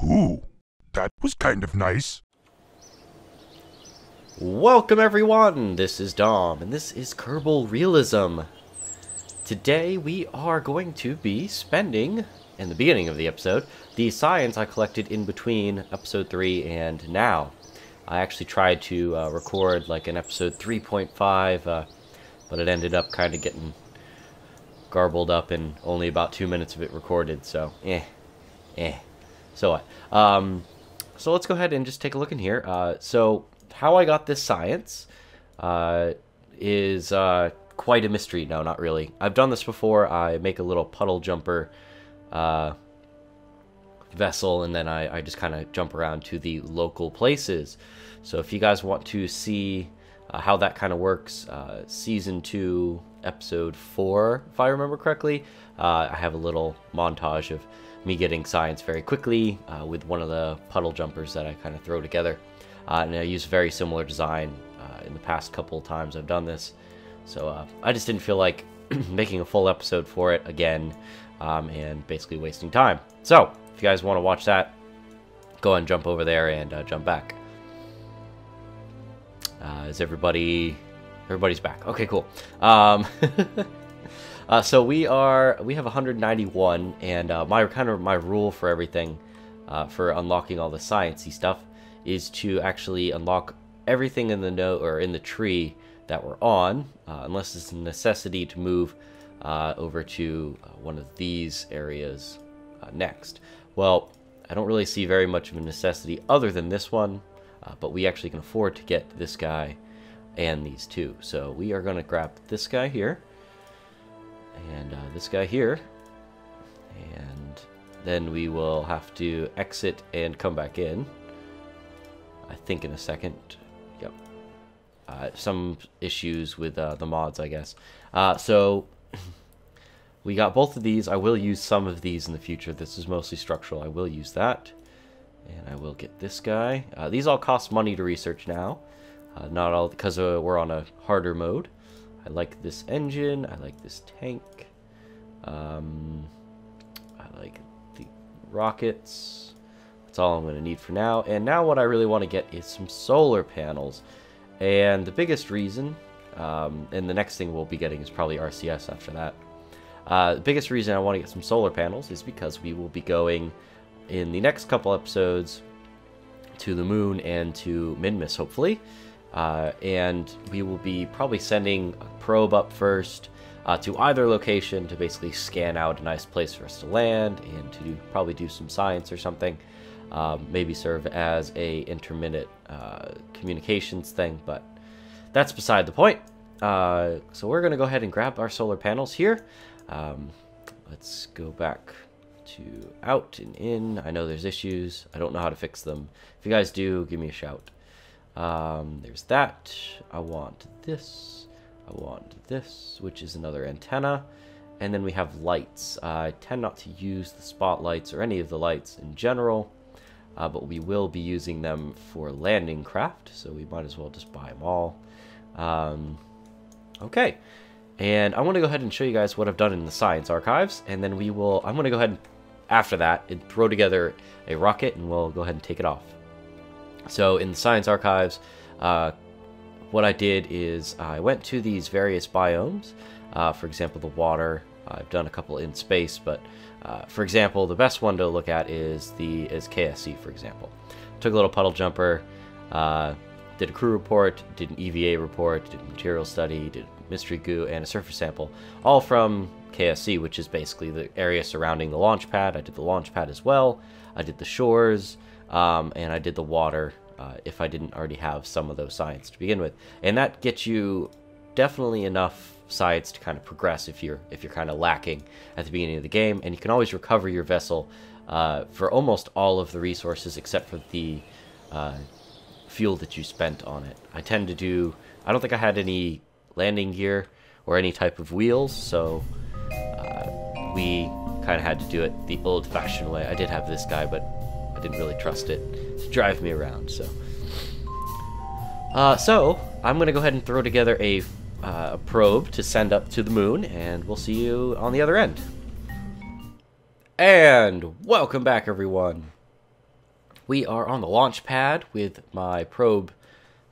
Ooh, that was kind of nice. Welcome everyone, this is Dom, and this is Kerbal Realism. Today we are going to be spending, in the beginning of the episode, the science I collected in between episode 3 and now. I actually tried to record like an episode 3.5, but it ended up kind of getting garbled up and only about 2 minutes of it recorded, so So what? So let's go ahead and just take a look in here. So how I got this science is quite a mystery. No, not really. I've done this before. I make a little puddle jumper vessel, and then I just kind of jump around to the local places. So if you guys want to see how that kind of works, Season 2, Episode 4, if I remember correctly, I have a little montage of me getting science very quickly with one of the puddle jumpers that I kind of throw together. And I use a very similar design in the past couple times I've done this. So I just didn't feel like making a full episode for it again and basically wasting time. So if you guys want to watch that, go ahead and jump over there and jump back. Is everybody's back? Okay, cool. So we have 191, and my rule for everything, for unlocking all the sciencey stuff, is to actually unlock everything in the node or in the tree that we're on, unless it's a necessity to move over to one of these areas next. Well, I don't really see very much of a necessity other than this one, but we actually can afford to get this guy and these two. So we are going to grab this guy here and this guy here, and then we will have to exit and come back in, I think, in a second. Yep. Some issues with the mods, I guess. So we got both of these. I will use some of these in the future. This is mostly structural. I will use that. And I will get this guy. These all cost money to research now. Not all, because we're on a harder mode. I like this engine. I like this tank. I like the rockets. That's all I'm going to need for now. And now what I really want to get is some solar panels. And the biggest reason, and the next thing we'll be getting is probably RCS after that. The biggest reason I want to get some solar panels is because we will be going in the next couple episodes to the moon and to Minmus, hopefully. And we will be probably sending a probe up first to either location to basically scan out a nice place for us to land and to probably do some science or something. Maybe serve as a intermittent communications thing, but that's beside the point. So we're going to go ahead and grab our solar panels here. Let's go back to out and in. I know there's issues. I don't know how to fix them. If you guys do, give me a shout. There's that. I want this. I want this, which is another antenna. And then we have lights. I tend not to use the spotlights or any of the lights in general, but we will be using them for landing craft, so we might as well just buy them all. Okay. And I want to go ahead and show you guys what I've done in the science archives, and then I'm going to go ahead and, after that, and throw together a rocket, and we'll go ahead and take it off. So in the science archives, what I did is I went to these various biomes. For example, the water. I've done a couple in space, but for example, the best one to look at is KSC, for example. Took a little puddle jumper, did a crew report, did an EVA report, did a material study, did mystery goo, and a surface sample, all from KSC, which is basically the area surrounding the launch pad. I did the launch pad as well. I did the shores, and I did the water, if I didn't already have some of those science to begin with. And that gets you definitely enough science to kind of progress if you're kind of lacking at the beginning of the game. And you can always recover your vessel for almost all of the resources except for the fuel that you spent on it. I don't think I had any landing gear or any type of wheels, so we kind of had to do it the old-fashioned way. I did have this guy, but I didn't really trust it to drive me around, so I'm going to go ahead and throw together a probe to send up to the moon, and we'll see you on the other end. And welcome back, everyone. We are on the launch pad with my probe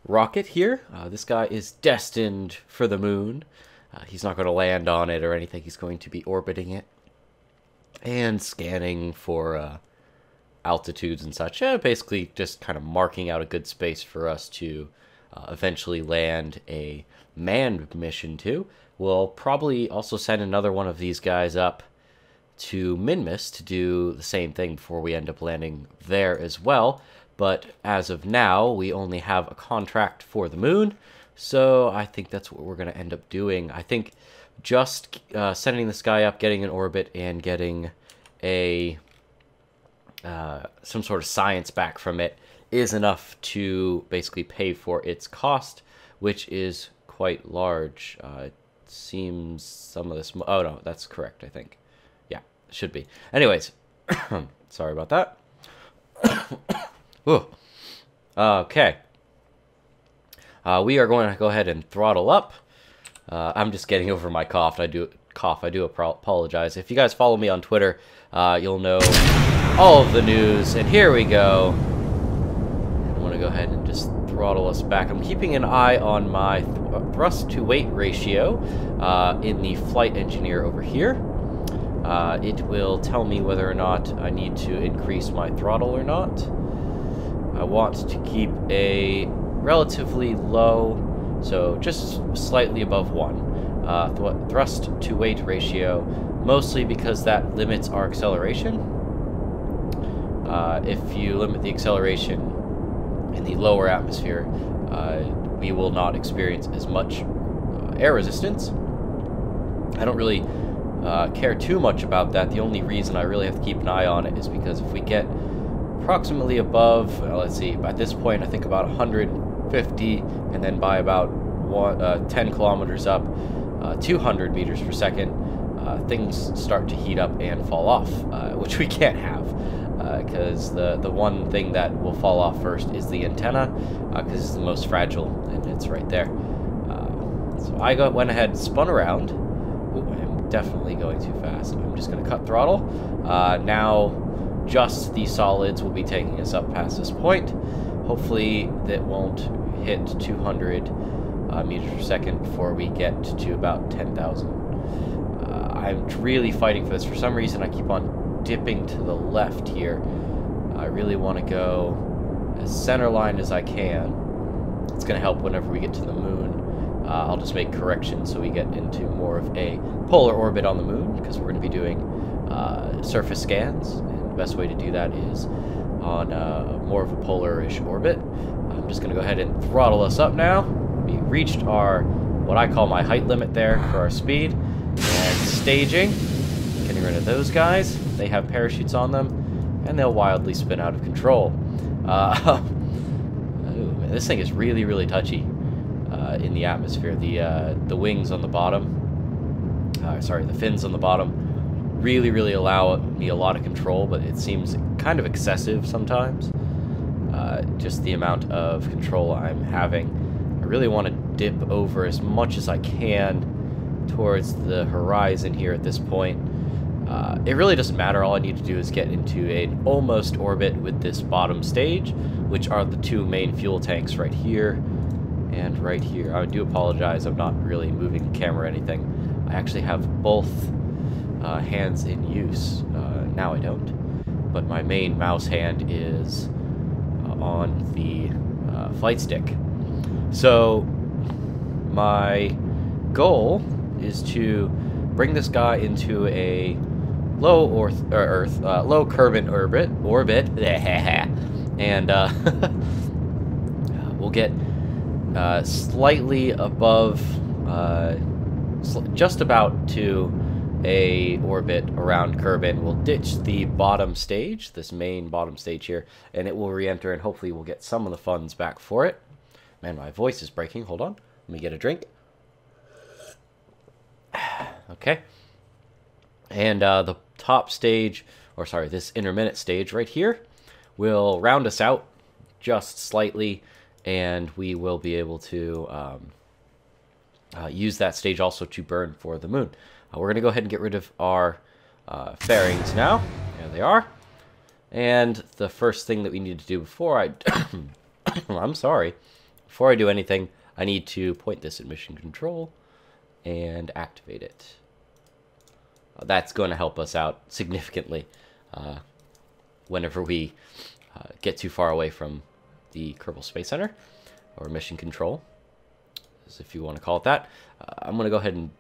rocket here. This guy is destined for the moon. He's not going to land on it or anything. He's going to be orbiting it and scanning for altitudes and such. Basically just kind of marking out a good space for us to eventually land a manned mission to. We'll probably also send another one of these guys up to Minmus to do the same thing before we end up landing there as well. But as of now, we only have a contract for the moon, so I think that's what we're going to end up doing. I think just sending this guy up, getting an orbit, and getting a some sort of science back from it is enough to basically pay for its cost, which is quite large. It seems some of this... Oh, no, that's correct, I think. Yeah, should be. Anyways, sorry about that. Ooh. Okay. We are going to go ahead and throttle up. I'm just getting over my cough. I do apologize. If you guys follow me on Twitter, you'll know all of the news. And here we go. I want to go ahead and just throttle us back. I'm keeping an eye on my thrust to weight ratio in the flight engineer over here. It will tell me whether or not I need to increase my throttle or not. I want to keep a relatively low, so just slightly above 1 thrust to weight ratio, mostly because that limits our acceleration. If you limit the acceleration in the lower atmosphere, we will not experience as much air resistance. I don't really care too much about that. The only reason I really have to keep an eye on it is because if we get approximately above, let's see, by this point I think about 150, and then by about 10 kilometers up, 200 meters per second, things start to heat up and fall off, which we can't have, because the one thing that will fall off first is the antenna, because it's the most fragile, and it's right there. So I went ahead and spun around. Ooh, I'm definitely going too fast. I'm just going to cut throttle. Now just the solids will be taking us up past this point. Hopefully that won't hit 200 meters per second before we get to about 10,000. I'm really fighting for this. For some reason I keep on dipping to the left here. I really want to go as center line as I can. It's going to help whenever we get to the moon. I'll just make corrections so we get into more of a polar orbit on the moon, because we're going to be doing surface scans, and the best way to do that is on more of a polar-ish orbit. I'm just going to go ahead and throttle us up now. We reached our, what I call my height limit there for our speed, and staging, getting rid of those guys. They have parachutes on them, and they'll wildly spin out of control. Ooh, man, this thing is really, really touchy in the atmosphere. The wings on the bottom, sorry, the fins on the bottom really allow me a lot of control, but it seems kind of excessive sometimes. Just the amount of control I'm having. I really want to dip over as much as I can towards the horizon here at this point. It really doesn't matter. All I need to do is get into an almost orbit with this bottom stage, which are the two main fuel tanks right here and right here. I do apologize, I'm not really moving the camera or anything. I actually have both hands in use. Now I don't, but my main mouse hand is on the flight stick. So my goal is to bring this guy into a low low Kerbal orbit, and we'll get slightly above, just about to a orbit around Kerbal. We'll ditch the bottom stage, this main bottom stage here, and it will re-enter, and hopefully we'll get some of the funds back for it. Man, my voice is breaking. Hold on. Let me get a drink. Okay. And the top stage, or sorry, this intermittent stage right here will round us out just slightly, and we will be able to use that stage also to burn for the moon. We're going to go ahead and get rid of our fairings now. There they are. And the first thing that we need to do before I... I'm sorry. Before I do anything, I need to point this at mission control and activate it. That's going to help us out significantly whenever we get too far away from the Kerbal Space Center, or mission control, as if you want to call it that. I'm going to go ahead and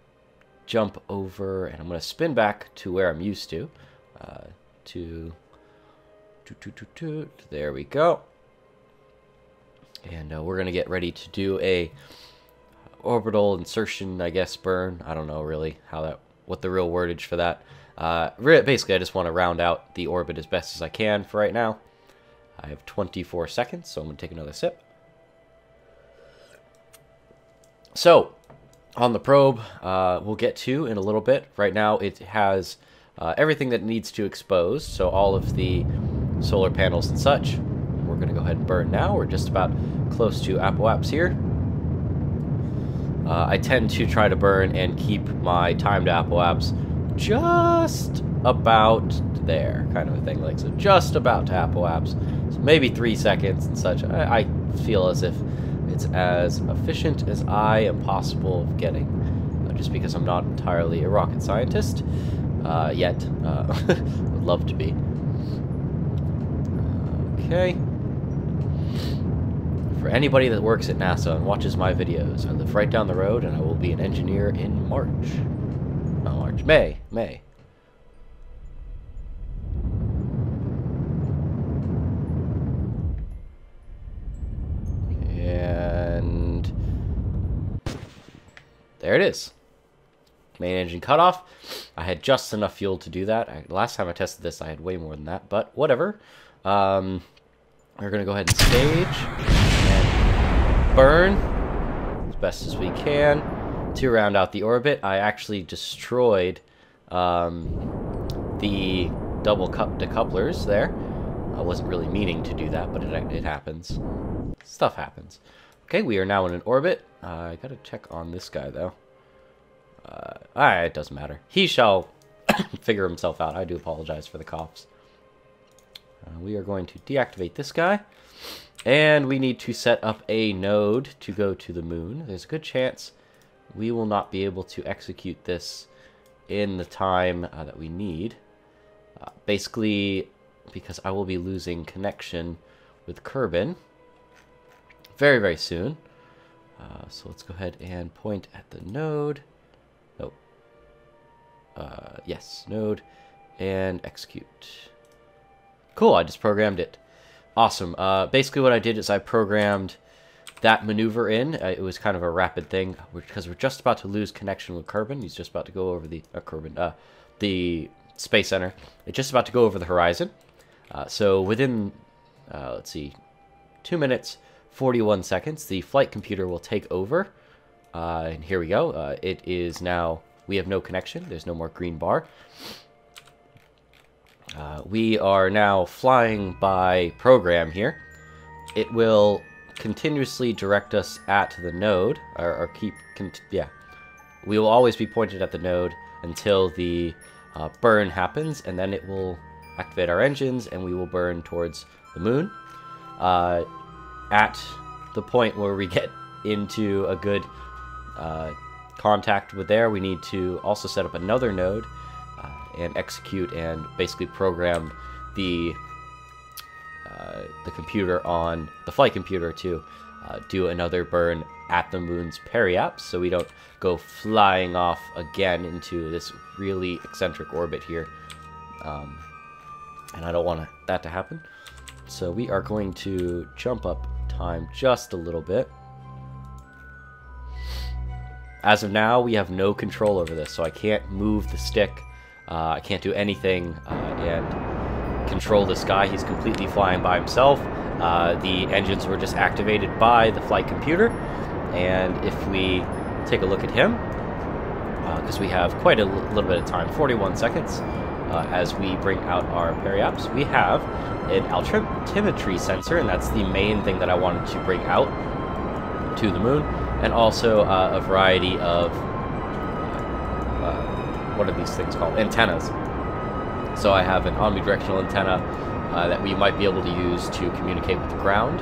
jump over, and I'm going to spin back to where I'm used to. There we go. And we're going to get ready to do a orbital insertion, I guess, burn. I don't know really what the real wordage for that. Basically, I just want to round out the orbit as best as I can for right now. I have 24 seconds, so I'm going to take another sip. So, on the probe, we'll get to in a little bit. Right now, it has everything that it needs to expose, so all of the solar panels and such. We're going to go ahead and burn now. We're just about close to apoaps here. I tend to try to burn and keep my time to apoaps just about there, kind of a thing. Like, so just about to apoaps. So maybe 3 seconds and such. I feel as if it's as efficient as I am possible of getting, just because I'm not entirely a rocket scientist yet. Would love to be. Okay. For anybody that works at NASA and watches my videos, I live right down the road, and I will be an engineer in March. Not March, May. And there it is. Main engine cutoff. I had just enough fuel to do that. Last time I tested this, I had way more than that, but whatever. We're going to go ahead and stage and burn as best as we can to round out the orbit. I actually destroyed the double decouplers there. I wasn't really meaning to do that, but it happens. Stuff happens. Okay, we are now in an orbit. I gotta check on this guy, though. It doesn't matter. He shall figure himself out. I do apologize for the coughs. We are going to deactivate this guy. And we need to set up a node to go to the moon. There's a good chance we will not be able to execute this in the time that we need. Basically, because I will be losing connection with Kerbin very, very soon. So let's go ahead and point at the node. Oh. Yes, node. And execute. Cool, I just programmed it. Awesome. Basically what I did is I programmed that maneuver in. It was kind of a rapid thing, because we're just about to lose connection with Kerbin. He's just about to go over the the Space Center. It's just about to go over the horizon. So within, let's see, 2 minutes, 41 seconds, the flight computer will take over. And here we go. It is now, we have no connection. There's no more green bar. We are now flying by program here. It will continuously direct us at the node, or we will always be pointed at the node until the burn happens, and then it will activate our engines and we will burn towards the moon. At the point where we get into a good contact with there, we need to also set up another node and execute and basically program the computer on the flight computer to do another burn at the moon's periaps, so we don't go flying off again into this really eccentric orbit here. And I don't want that to happen. So we are going to jump up time just a little bit. As of now, we have no control over this, so I can't move the stick. I can't do anything and control this guy. He's completely flying by himself. The engines were just activated by the flight computer. And if we take a look at him, because we have quite a little bit of time, 41 seconds, as we bring out our periaps, we have an altimetry sensor, and that's the main thing that I wanted to bring out to the moon, and also a variety of what are these things called? Antennas. So I have an omnidirectional antenna, that we might be able to use to communicate with the ground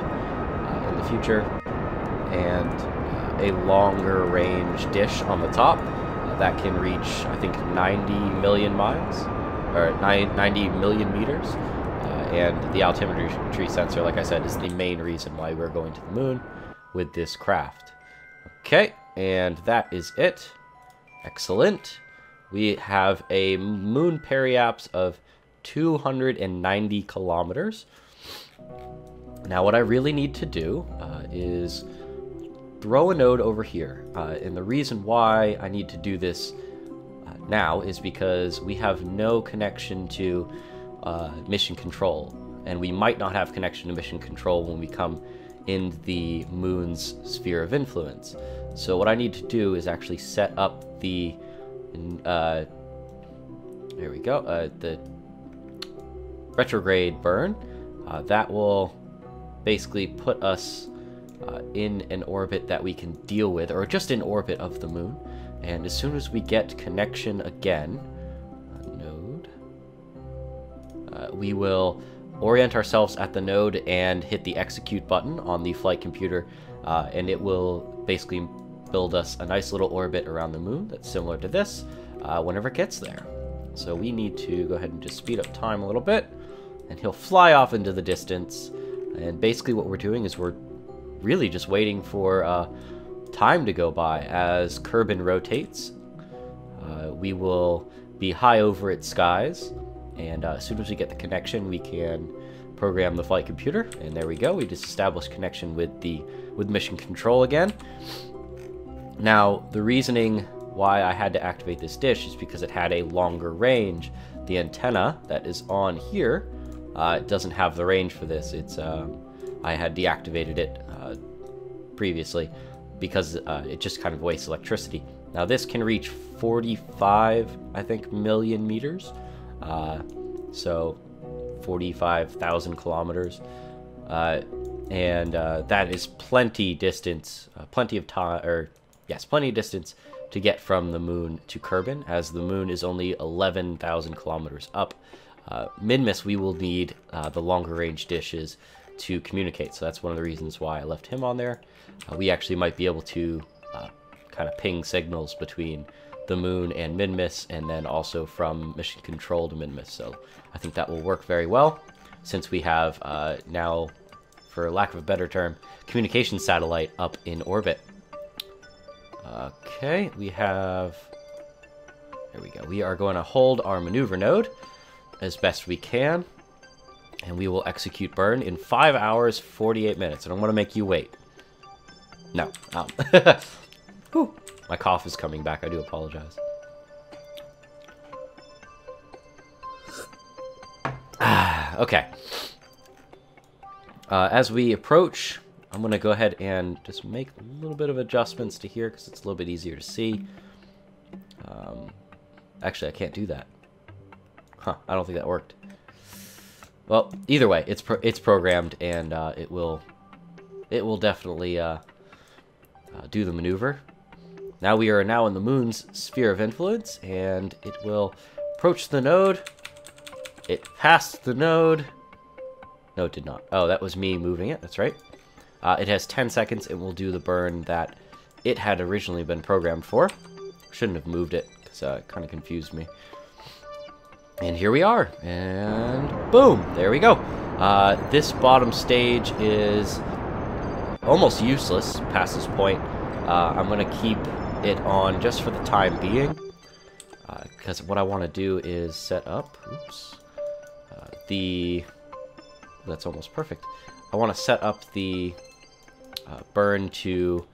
in the future, and a longer range dish on the top that can reach, I think, 90 million miles, or 90 million meters. And the altimetry sensor, like I said, is the main reason why we're going to the moon with this craft. Okay, and that is it. Excellent. We have a moon periapse of 290 kilometers. Now, what I really need to do is throw a node over here. And the reason why I need to do this now is because we have no connection to mission control, and we might not have connection to mission control when we come in the moon's sphere of influence. So what I need to do is actually set up the there we go, the retrograde burn. That will basically put us in an orbit that we can deal with, or just in orbit of the moon. And as soon as we get connection again, we will orient ourselves at the node and hit the execute button on the flight computer, and it will basically build us a nice little orbit around the moon that's similar to this whenever it gets there. So we need to go ahead and just speed up time a little bit, and he'll fly off into the distance. And basically what we're doing is we're really just waiting for time to go by. As Kerbin rotates, we will be high over its skies, and as soon as we get the connection, we can program the flight computer. And there we go. We just established connection with mission control again. Now, the reasoning why I had to activate this dish is because it had a longer range. The antenna that is on here doesn't have the range for this. It's I had deactivated it previously because it just kind of wastes electricity. Now this can reach 45, I think, million meters. So 45,000 kilometers. And that is plenty distance, plenty of time, or yes, plenty of distance to get from the moon to Kerbin, as the moon is only 11,000 kilometers up. Minmus, we will need the longer range dishes to communicate, so that's one of the reasons why I left him on there. We actually might be able to kind of ping signals between the moon and Minmus, and then also from mission control to Minmus, so I think that will work very well, since we have now, for lack of a better term, communication satellite up in orbit. Okay, we have... There we go. We are going to hold our maneuver node as best we can, and we will execute burn in 5 hours, 48 minutes. And I'm going to make you wait. No. Whew. My cough is coming back. I do apologize. Okay. As we approach, I'm going to go ahead and just make a little bit of adjustments to here because it's a little bit easier to see. Actually, I can't do that. Huh, I don't think that worked. Well, either way, it's programmed, and it will definitely do the maneuver. Now we are in the moon's sphere of influence, and it will approach the node. It passed the node. No, it did not. Oh, that was me moving it. That's right. It has 10 seconds, and will do the burn that it had originally been programmed for. Shouldn't have moved it, because it kind of confused me. And here we are, and boom, there we go. This bottom stage is almost useless past this point. I'm going to keep it on just for the time being, because what I want to do is set up, that's almost perfect. I want to set up the burn to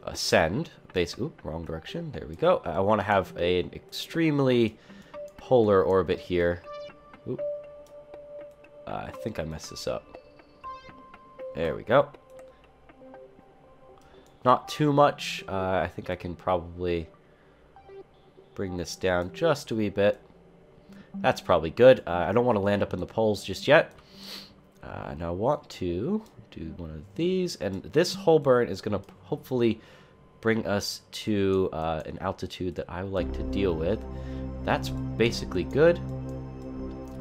ascend, basically, wrong direction, there we go. I want to have an extremely polar orbit here. Oop. I think I messed this up. There we go. Not too much. I think I can probably bring this down just a wee bit. That's probably good. I don't want to land up in the poles just yet. Now I want to do one of these, and this whole burn is going to hopefully bring us to an altitude that I would like to deal with. That's basically good.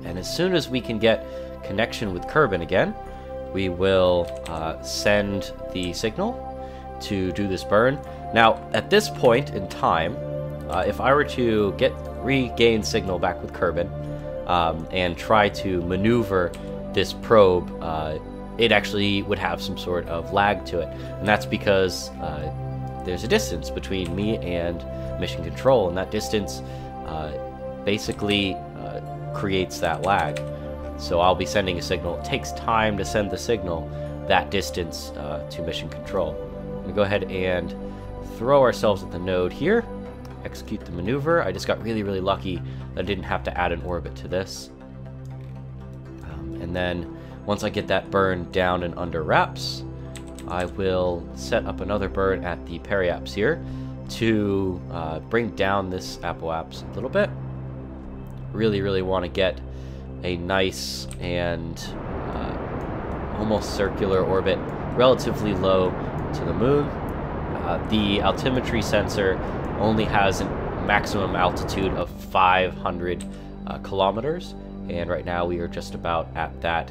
And as soon as we can get connection with Kerbin again, we will send the signal to do this burn. Now, at this point in time, if I were to regain signal back with Kerbin and try to maneuver this probe, it actually would have some sort of lag to it. And that's because there's a distance between me and mission control, and that distance basically creates that lag. So I'll be sending a signal. It takes time to send the signal that distance to mission control. I'm going to go ahead and throw ourselves at the node here, execute the maneuver. I just got really, really lucky that I didn't have to add an orbit to this. And then once I get that burn down and under wraps, I will set up another burn at the periaps here to bring down this apoaps a little bit. Really, really want to get a nice and almost circular orbit relatively low to the moon. The altimetry sensor only has a maximum altitude of 500 kilometers, and right now we are just about at that.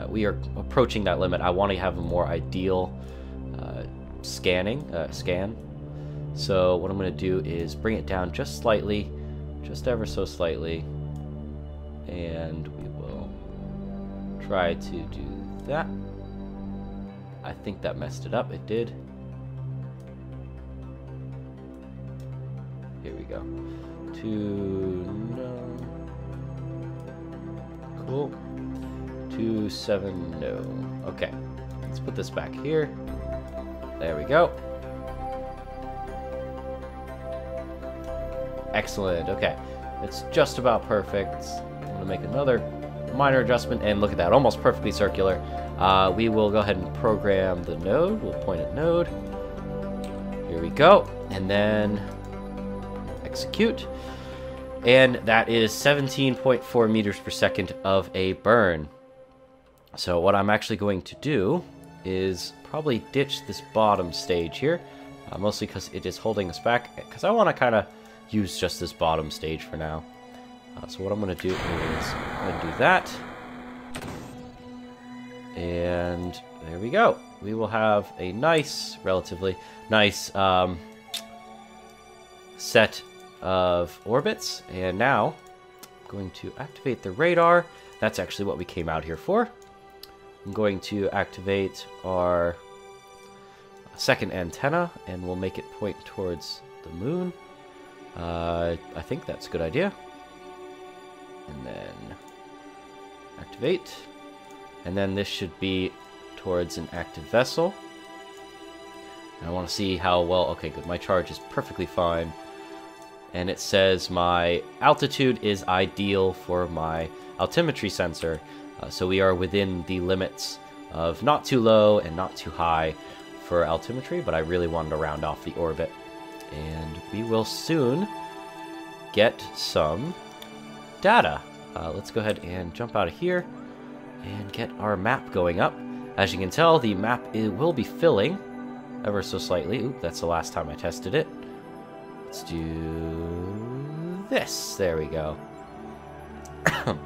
We are approaching that limit. I want to have a more ideal scan. So what I'm going to do is bring it down just slightly, just ever so slightly, and we will try to do that. I think that messed it up. It did. Here we go. No. Cool. 27, no. Okay. Let's put this back here. There we go. Excellent. Okay. It's just about perfect. I'm going to make another minor adjustment, and look at that. Almost perfectly circular. We will go ahead and program the node. We'll point at node. Here we go. And then execute. And that is 17.4 meters per second of a burn. So what I'm actually going to do is probably ditch this bottom stage here, mostly because it is holding us back, because I want to kind of use just this bottom stage for now. So what I'm going to do is I'm going to do that. And there we go. We will have a nice, relatively nice set of orbits. And now I'm going to activate the radar. That's actually what we came out here for. I'm going to activate our second antenna, and we'll make it point towards the moon. I think that's a good idea. And then activate. And then this should be towards an active vessel. And I want to see how well... Okay, good. My charge is perfectly fine. And it says my altitude is ideal for my altimetry sensor. So we are within the limits of not too low and not too high for altimetry, but I really wanted to round off the orbit. And we will soon get some data. Let's go ahead and jump out of here and get our map going up. As you can tell, the map will be filling ever so slightly. Oop, that's the last time I tested it. Let's do this. There we go.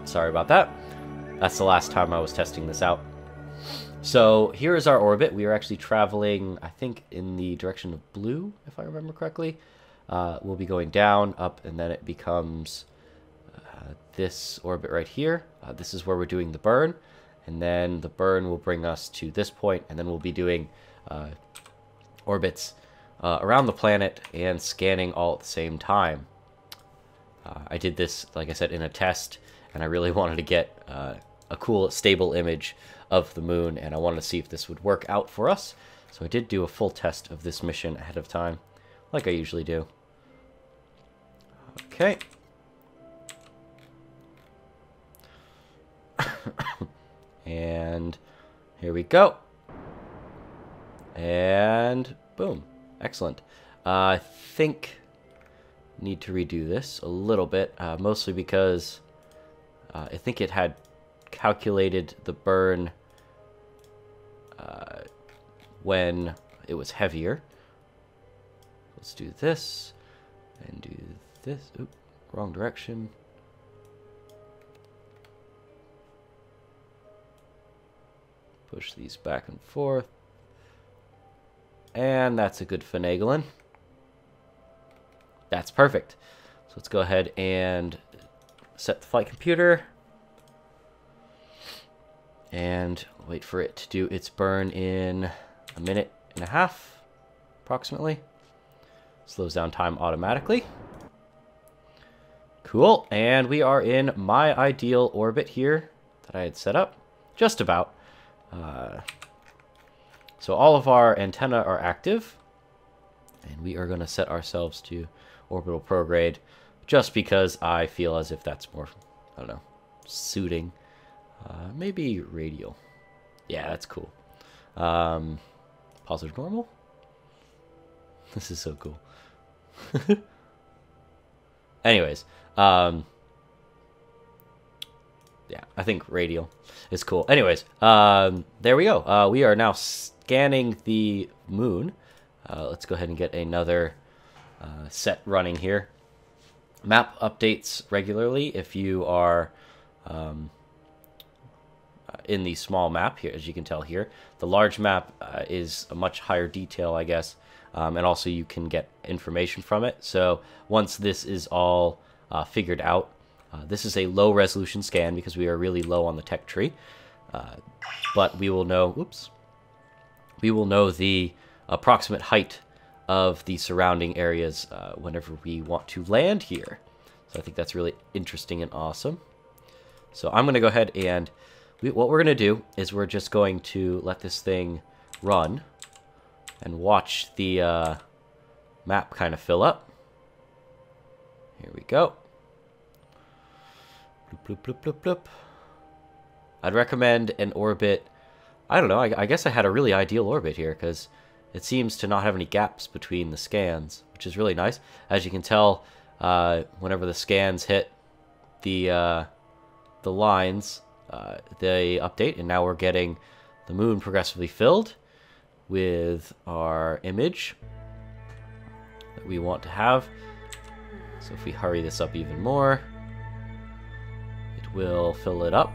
Sorry about that. That's the last time I was testing this out. So here is our orbit. We are actually traveling, I think, in the direction of blue, if I remember correctly. We'll be going down, up, and then it becomes this orbit right here. This is where we're doing the burn. And then the burn will bring us to this point, and then we'll be doing orbits around the planet and scanning all at the same time. I did this, like I said, in a test, and I really wanted to get a cool, stable image of the moon, and I wanted to see if this would work out for us. So I did do a full test of this mission ahead of time, like I usually do. Okay. And here we go. And boom. Excellent. I think I need to redo this a little bit, mostly because I think it had calculated the burn when it was heavier. Let's do this and do this. Oop, wrong direction. push these back and forth. And that's a good finagling. That's perfect. So let's go ahead and set the flight computer. And wait for it to do its burn in a minute and a half, approximately. Slows down time automatically. Cool, and we are in my ideal orbit here that I had set up, just about. So all of our antennae are active, and we are going to set ourselves to orbital prograde, just because I feel as if that's more, I don't know, suiting. Maybe radial. Yeah, that's cool. Positive normal? This is so cool. Anyways, yeah, I think radial is cool. Anyways, there we go. We are now scanning the moon. Let's go ahead and get another set running here. Map updates regularly if you are in the small map here, as you can tell here. The large map is a much higher detail, I guess, and also you can get information from it. So once this is all figured out, this is a low resolution scan because we are really low on the tech tree, but we will know, oops, we will know the approximate height of the surrounding areas whenever we want to land here. So I think that's really interesting and awesome. So I'm going to go ahead and what we're going to do is we're just going to let this thing run and watch the map kind of fill up. Here we go. Bloop, bloop, bloop, bloop, bloop. I'd recommend an orbit. I don't know. I guess I had a really ideal orbit here because it seems to not have any gaps between the scans, which is really nice. As you can tell, whenever the scans hit the lines, they update, and now we're getting the moon progressively filled with our image that we want to have. So if we hurry this up even more, it will fill it up.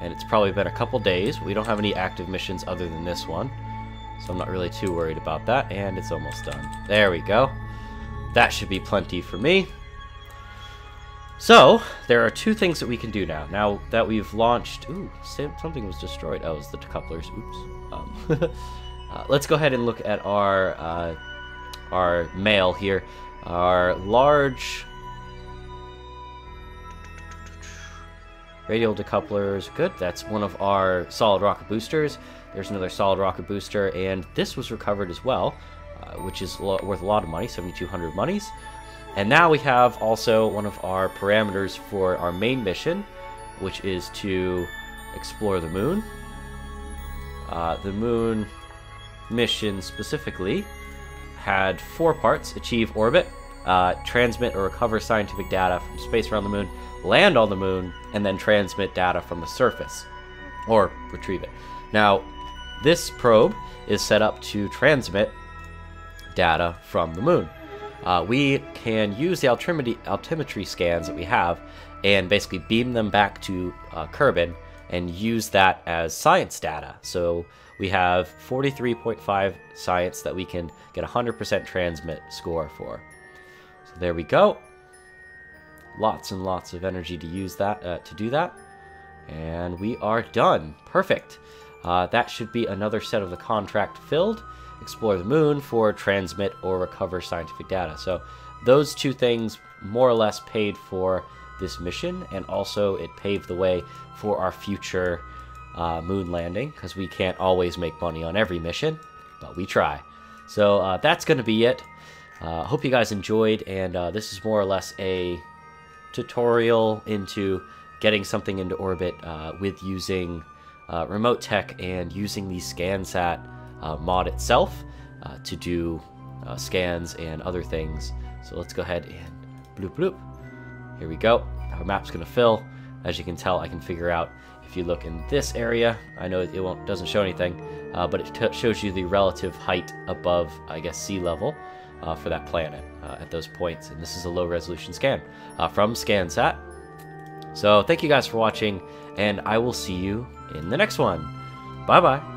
And it's probably been a couple days. We don't have any active missions other than this one, so I'm not really too worried about that. And it's almost done. There we go. That should be plenty for me. So, there are two things that we can do now. Now that we've launched... Ooh, something was destroyed. Oh, it was the decouplers. Oops. Let's go ahead and look at our mail here. Our large... radial decouplers. Good. That's one of our solid rocket boosters. There's another solid rocket booster, and this was recovered as well, which is worth a lot of money, 7,200 monies. And now we have also one of our parameters for our main mission, which is to explore the moon. The moon mission specifically had 4 parts: achieve orbit, transmit or recover scientific data from space around the moon, land on the moon, and then transmit data from the surface, or retrieve it. Now, this probe is set up to transmit data from the moon. We can use the altimetry scans that we have and basically beam them back to Kerbin and use that as science data. So we have 43.5 science that we can get 100% transmit score for. So there we go. Lots and lots of energy to use that to do that. And we are done. Perfect. That should be another set of the contract filled. Explore the moon for transmit or recover scientific data. So those two things more or less paid for this mission, and also it paved the way for our future moon landing, because we can't always make money on every mission, but we try. So that's going to be it. Hope you guys enjoyed, and this is more or less a tutorial into getting something into orbit with using remote tech and using the ScanSat mod itself to do scans and other things. So let's go ahead and bloop bloop. Here we go. Our map's gonna fill. As you can tell, I can figure out if you look in this area. I know it doesn't show anything, but it shows you the relative height above, I guess, sea level for that planet at those points. And this is a low resolution scan from ScanSat. So thank you guys for watching, and I will see you in the next one. Bye bye.